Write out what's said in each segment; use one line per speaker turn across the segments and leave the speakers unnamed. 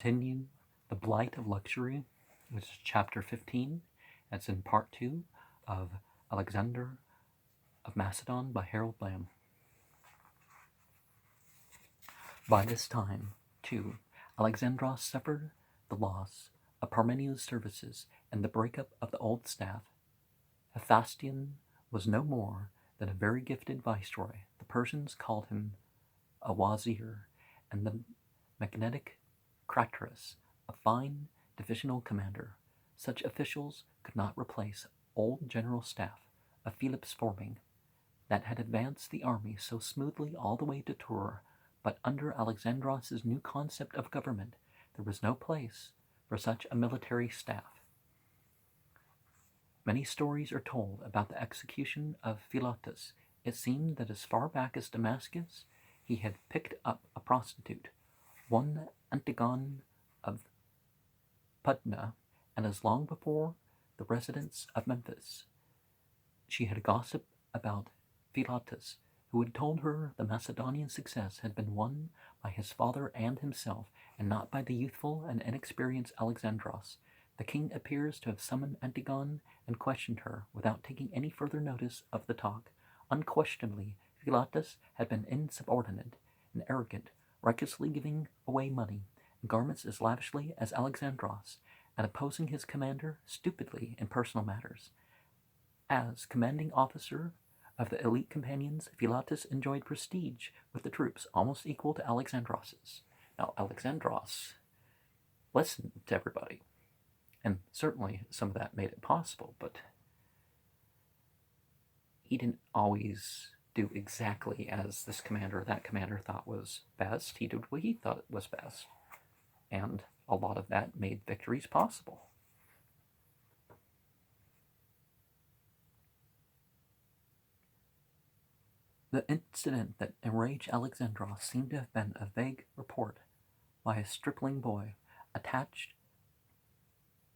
Continue The Blight of Luxury, which is chapter 15. That's in part 2 of Alexander of Macedon by Harold Lamb. By this time, too, Alexandros suffered the loss of Parmenio's services and the breakup of the old staff. Hephaestion was no more than a very gifted viceroy. The Persians called him a wazir, and the magnetic Craterus, a fine divisional commander. Such officials could not replace old general staff of Philip's forming that had advanced the army so smoothly all the way to Tours, but under Alexandros' new concept of government there was no place for such a military staff. Many stories are told about the execution of Philotas. It seemed that as far back as Damascus he had picked up a prostitute, one Antigone of Pudna, and as long before the residents of Memphis. She had gossiped about Philotas, who had told her the Macedonian success had been won by his father and himself, and not by the youthful and inexperienced Alexandros. The king appears to have summoned Antigone and questioned her, without taking any further notice of the talk. Unquestionably, Philotas had been insubordinate and arrogant, recklessly giving away money and garments as lavishly as Alexandros, and opposing his commander stupidly in personal matters. As commanding officer of the elite companions, Philotas enjoyed prestige with the troops almost equal to Alexandros's. Now, Alexandros listened to everybody, and certainly some of that made it possible, but he didn't always do exactly as this commander or that commander thought was best. He did what he thought was best, and a lot of that made victories possible. The incident that enraged Alexandros seemed to have been a vague report by a stripling boy attached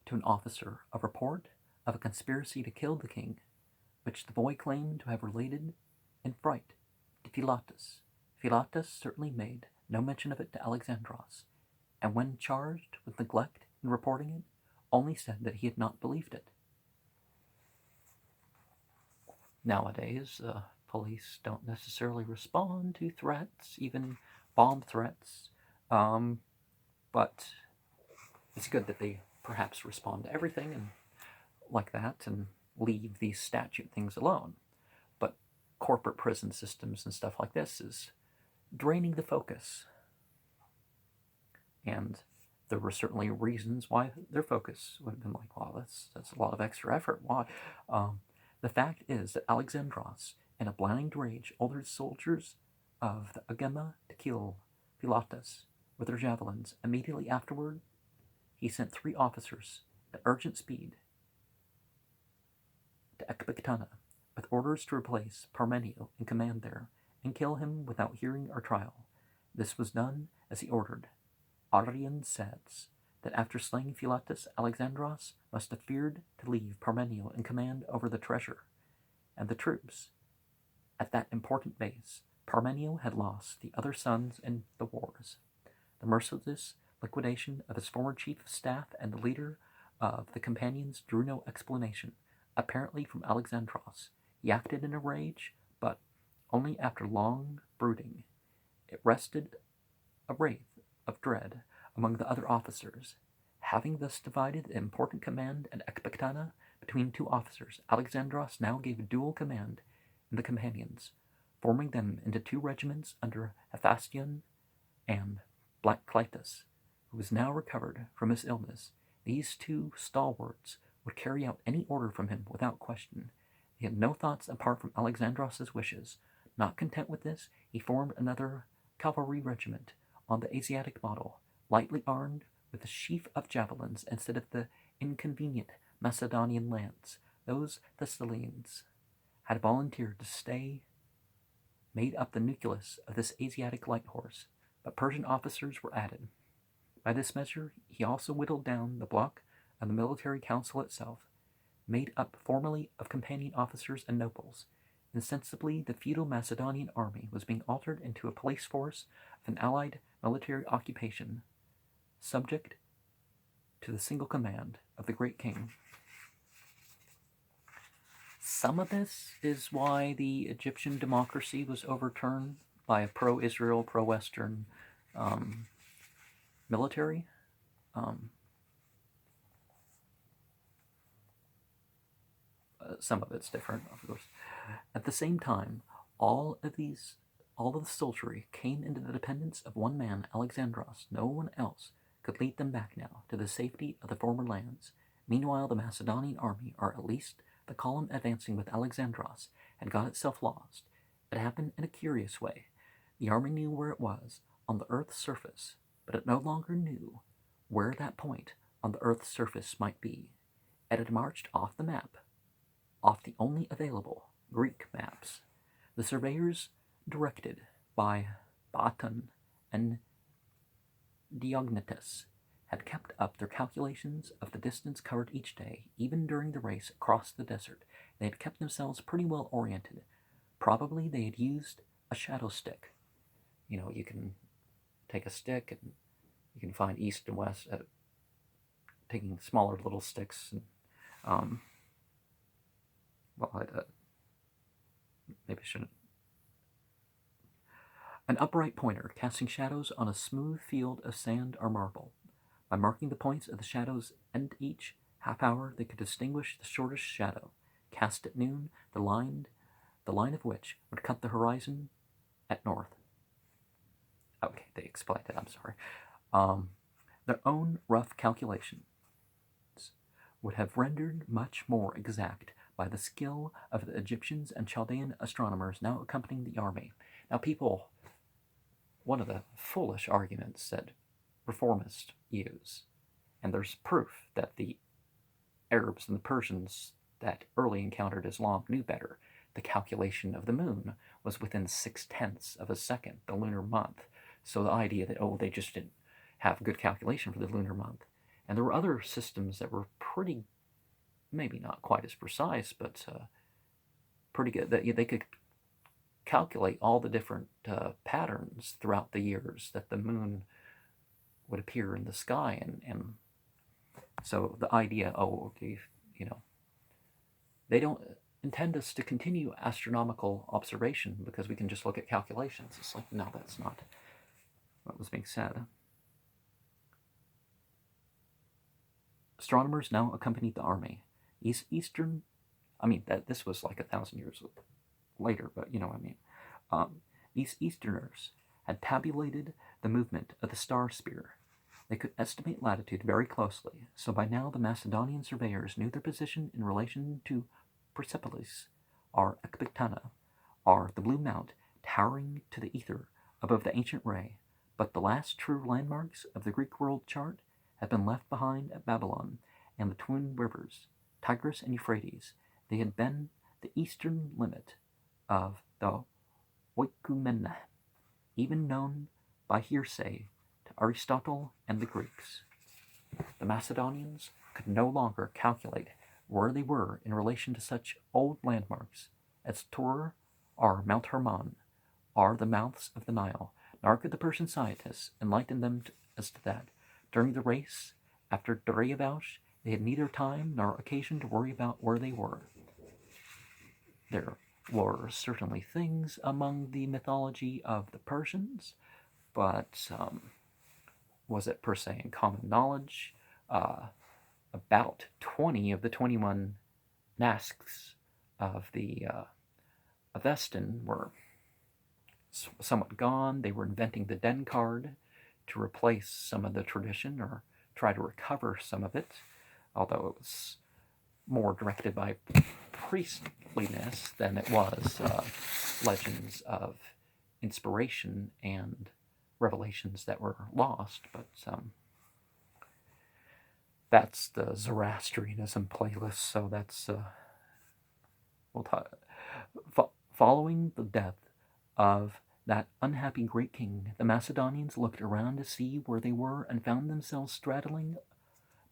to an officer, a report of a conspiracy to kill the king, which the boy claimed to have related in fright to Philotas. Philotas certainly made no mention of it to Alexandros, and when charged with neglect in reporting it, only said that he had not believed it. Nowadays, police don't necessarily respond to threats, even bomb threats, but it's good that they perhaps respond to everything and like that and leave these statute things alone. But corporate prison systems and stuff like this is draining the focus. And there were certainly reasons why their focus would have been like, wow, that's a lot of extra effort. Why? The fact is that Alexandros, in a blind rage, ordered soldiers of the Agema to kill Philotas with their javelins. Immediately afterward, he sent 3 officers at urgent speed to Ecbatana with orders to replace Parmenio in command there and kill him without hearing or trial. This was done as he ordered. Arrian says that after slaying Philotas, Alexandros must have feared to leave Parmenio in command over the treasure and the troops at that important base. Parmenio had lost the other sons in the wars. The merciless liquidation of his former chief of staff and the leader of the companions drew no explanation, apparently from Alexandros. He acted in a rage, but only after long brooding. It rested a wraith of dread among the other officers. Having thus divided the important command at Ecbatana between 2 officers, Alexandros now gave dual command in the companions, forming them into 2 regiments under Hephaestion and Black Clytus, who was now recovered from his illness. These 2 stalwarts would carry out any order from him without question. He had no thoughts apart from Alexandros' wishes. Not content with this, he formed another cavalry regiment on the Asiatic model, lightly armed with a sheaf of javelins instead of the inconvenient Macedonian lance. Those Thessalians had volunteered to stay, made up the nucleus of this Asiatic light horse, but Persian officers were added. By this measure, he also whittled down the block of the military council itself, made up formally of companion officers and nobles. Insensibly, the feudal Macedonian army was being altered into a police force of an allied military occupation. subject to the single command of the great king. Some of this is why the Egyptian democracy was overturned by a pro-Israel, pro-Western military. Some of it's different, of course. At the same time, all of the soldiery came into the dependence of one man, Alexandros. No one else could lead them back now to the safety of the former lands. Meanwhile, the Macedonian army, or at least the column advancing with Alexandros, had got itself lost. It happened in a curious way. The army knew where it was on the earth's surface, but it no longer knew where that point on the earth's surface might be. It had marched off the map, off the only available Greek maps. The surveyors, directed by Baton and Diognetus, had kept up their calculations of the distance covered each day, even during the race across the desert. They had kept themselves pretty well oriented. Probably they had used a shadow stick. You know, you can take a stick and you can find east and west, taking smaller little sticks and maybe I shouldn't. An upright pointer casting shadows on a smooth field of sand or marble. By marking the points of the shadows and each half hour, they could distinguish the shortest shadow, cast at noon, the line of which would cut the horizon at north. Okay, they explained it, I'm sorry. Their own rough calculations would have rendered much more exact by the skill of the Egyptians and Chaldean astronomers now accompanying the army. Now one of the foolish arguments that reformists use, and there's proof that the Arabs and the Persians that early encountered Islam knew better. The calculation of the moon was within 6/10 of a second, the lunar month. So the idea that, they just didn't have good calculation for the lunar month. And there were other systems that were pretty, maybe not quite as precise, but pretty good. That they could calculate all the different patterns throughout the years that the moon would appear in the sky. And so the idea, they don't intend us to continue astronomical observation because we can just look at calculations. It's like, no, that's not what was being said. Astronomers now accompanied the army. This was like 1,000 years later, but you know what I mean. These Easterners had tabulated the movement of the star sphere. They could estimate latitude very closely, so by now the Macedonian surveyors knew their position in relation to Persepolis, or Ecbatana, or the Blue Mount, towering to the ether above the ancient ray. But the last true landmarks of the Greek world chart had been left behind at Babylon, and the twin rivers, Tigris and Euphrates. They had been the eastern limit of the Oikoumene, even known by hearsay to Aristotle and the Greeks. The Macedonians could no longer calculate where they were in relation to such old landmarks as Tur or Mount Hermon or the mouths of the Nile, nor could the Persian scientists enlighten them as to that. During the race, after Dariavush, they had neither time nor occasion to worry about where they were. There were certainly things among the mythology of the Persians, but was it per se in common knowledge? About 20 of the 21 Nasks of the Avestan were somewhat gone. They were inventing the Den card to replace some of the tradition or try to recover some of it, although it was more directed by priestliness than it was legends of inspiration and revelations that were lost. But that's the Zoroastrianism playlist, so that's we'll talk. Following the death of that unhappy great king, the Macedonians looked around to see where they were and found themselves straddling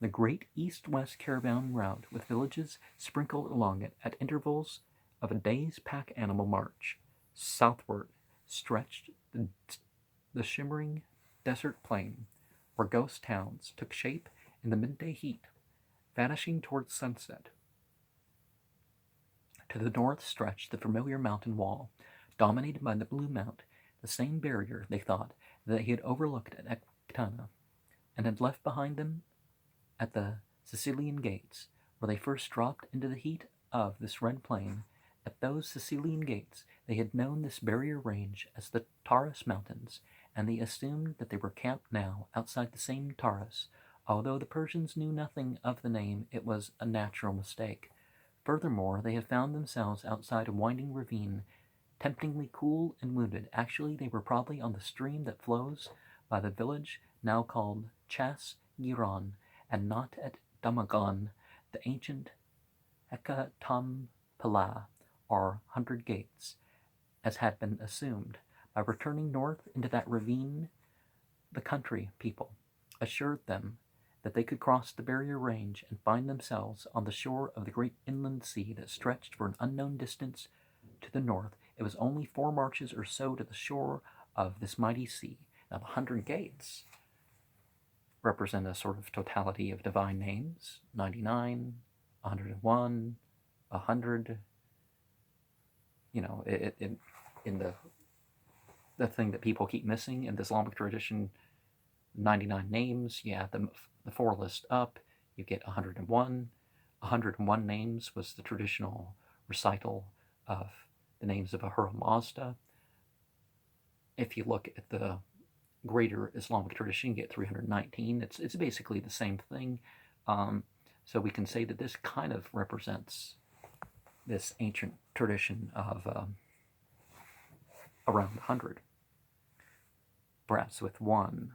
the great east-west caravan route with villages sprinkled along it at intervals of a day's pack animal march. Southward stretched the shimmering desert plain where ghost towns took shape in the midday heat, vanishing towards sunset. To the north stretched the familiar mountain wall, dominated by the Blue Mount, the same barrier, they thought, that they had overlooked at Ecbatana, and had left behind them at the Sicilian gates, where they first dropped into the heat of this red plain. At those Sicilian gates they had known this barrier range as the Taurus Mountains, and they assumed that they were camped now outside the same Taurus. Although the Persians knew nothing of the name, it was a natural mistake. Furthermore, they had found themselves outside a winding ravine, temptingly cool and wounded. Actually, they were probably on the stream that flows by the village now called Chas Giron, and not at Damagon, the ancient Hecatompyla, or 100 Gates, as had been assumed. By returning north into that ravine, the country people assured them that they could cross the barrier range and find themselves on the shore of the great inland sea that stretched for an unknown distance to the north. It was only 4 marches or so to the shore of this mighty sea. Now, the 100 Gates represent a sort of totality of divine names: 99, 101, 100. You know, in the thing that people keep missing in the Islamic tradition, 99 names, you add the 4 list up, you get 101. 101 names was the traditional recital of the names of Ahura Mazda. If you look at the greater Islamic tradition, you get 319. It's basically the same thing. So we can say that this kind of represents this ancient tradition of around 100. Perhaps with one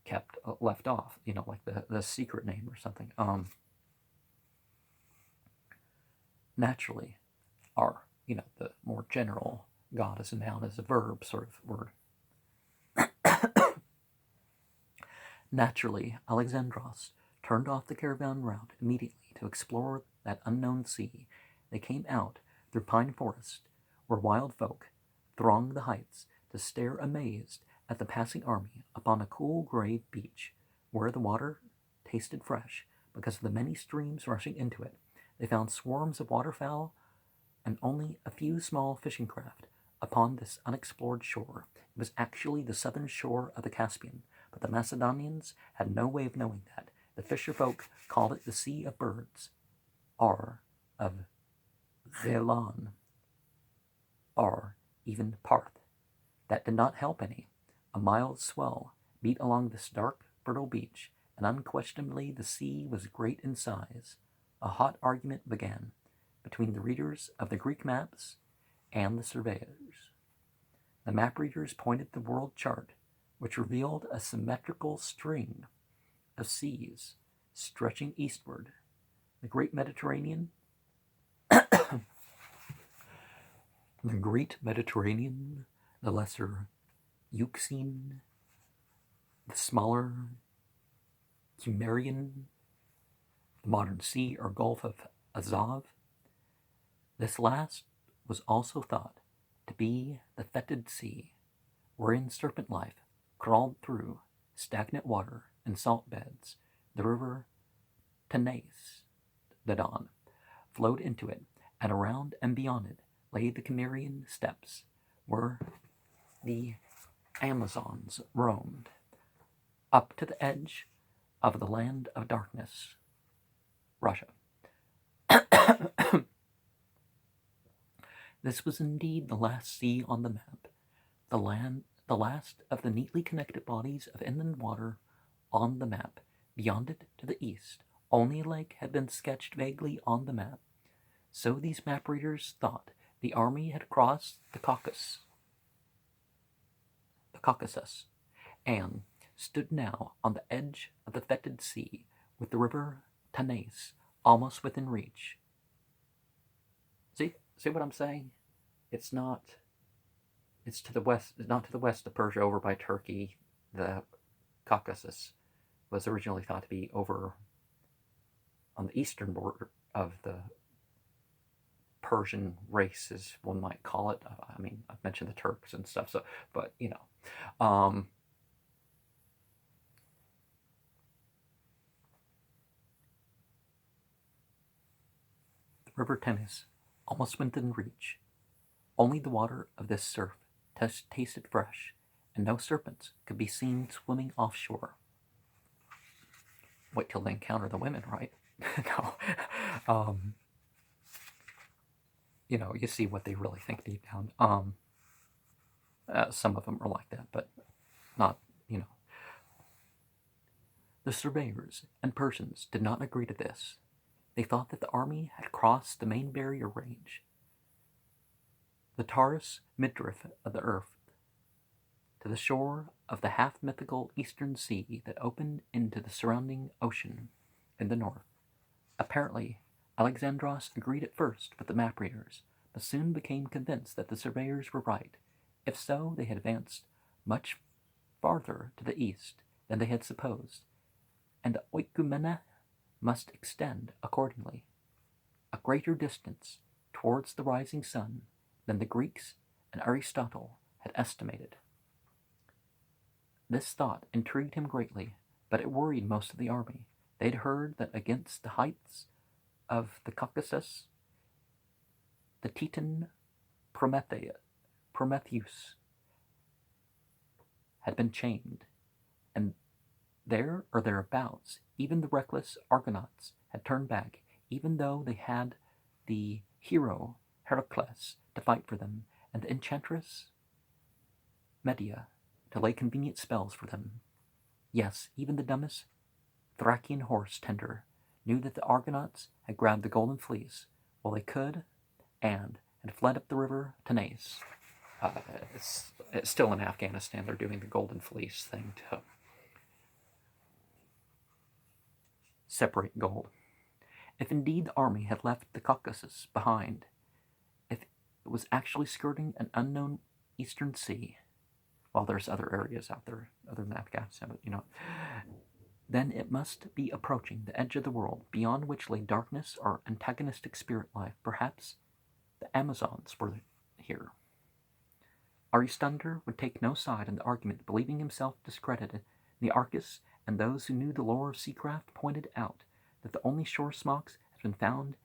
kept left off, like the secret name or something. Naturally, the more general God as a noun, as a verb sort of word. Naturally, Alexandros turned off the caravan route immediately to explore that unknown sea. They came out through pine forest, where wild folk thronged the heights, to stare amazed at the passing army upon a cool gray beach, where the water tasted fresh because of the many streams rushing into it. They found swarms of waterfowl and only a few small fishing craft upon this unexplored shore. It was actually the southern shore of the Caspian, but the Macedonians had no way of knowing that. The fisher folk called it the Sea of Birds, or of Zelan, or even Parth. That did not help any. A mild swell beat along this dark, fertile beach, and unquestionably the sea was great in size. A hot argument began between the readers of the Greek maps and the surveyors. The map readers pointed the world chart, which revealed a symmetrical string of seas stretching eastward. The Great Mediterranean, the Great Mediterranean, the Lesser Euxine, the smaller Cimmerian, the modern sea or Gulf of Azov. This last was also thought to be the fetid sea, wherein serpent life crawled through stagnant water and salt beds. The river Tanais, the Don, flowed into it, and around and beyond it lay the Cimmerian steppes, where the Amazons roamed, up to the edge of the land of darkness, Russia. This was indeed the last sea on the map, the last of the neatly connected bodies of inland water on the map. Beyond it, to the east, only a lake had been sketched vaguely on the map. So these map readers thought. The army had crossed the Caucasus, and stood now on the edge of the fetid sea, with the river Tanais almost within reach. See what I'm saying? It's to the west, not to the west of Persia, over by Turkey. The Caucasus was originally thought to be over on the eastern border of the Persian race, as one might call it. I mean, I've mentioned the Turks and stuff, but River Tennis, almost within reach. Only the water of this surf tasted fresh, and no serpents could be seen swimming offshore. Wait till they encounter the women, right? No. You see what they really think deep down. Some of them are like that, but not, The surveyors and Persians did not agree to this. They thought that the army had crossed the main barrier range, the Taurus midriff of the earth, to the shore of the half-mythical eastern sea that opened into the surrounding ocean in the north. Apparently, Alexandros agreed at first with the map readers, but soon became convinced that the surveyors were right. If so, they had advanced much farther to the east than they had supposed, and the oikumene must extend accordingly, a greater distance towards the rising sun than the Greeks and Aristotle had estimated. This thought intrigued him greatly, but it worried most of the army. They'd heard that against the heights of the Caucasus, the Titan Prometheus had been chained, and there or thereabouts, even the reckless Argonauts had turned back, even though they had the hero Heracles to fight for them, and the enchantress Medea to lay convenient spells for them. Yes, even the dumbest Thracian horse tender knew that the Argonauts had grabbed the golden fleece while they could, and had fled up the river Tanais. It's still in Afghanistan. They're doing the golden fleece thing to separate gold. If indeed the army had left the Caucasus behind, if it was actually skirting an unknown eastern sea, while there's other areas out there other than Afghanistan, but then it must be approaching the edge of the world, beyond which lay darkness or antagonistic spirit life. Perhaps the Amazons were here. Aristander would take no side in the argument, believing himself discredited. Nearchus and those who knew the lore of seacraft pointed out that the only shore smocks had been found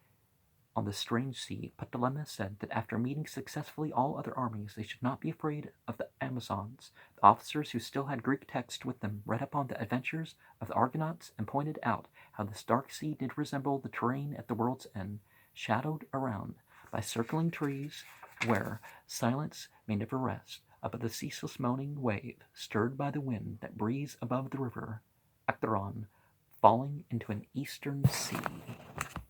on the strange sea. Ptolemy said that after meeting successfully all other armies, they should not be afraid of the Amazons. The officers who still had Greek text with them read upon the adventures of the Argonauts and pointed out how this dark sea did resemble the terrain at the world's end, shadowed around by circling trees, where silence may never rest, above the ceaseless moaning wave, stirred by the wind that breathes above the river Acteron, falling into an eastern sea.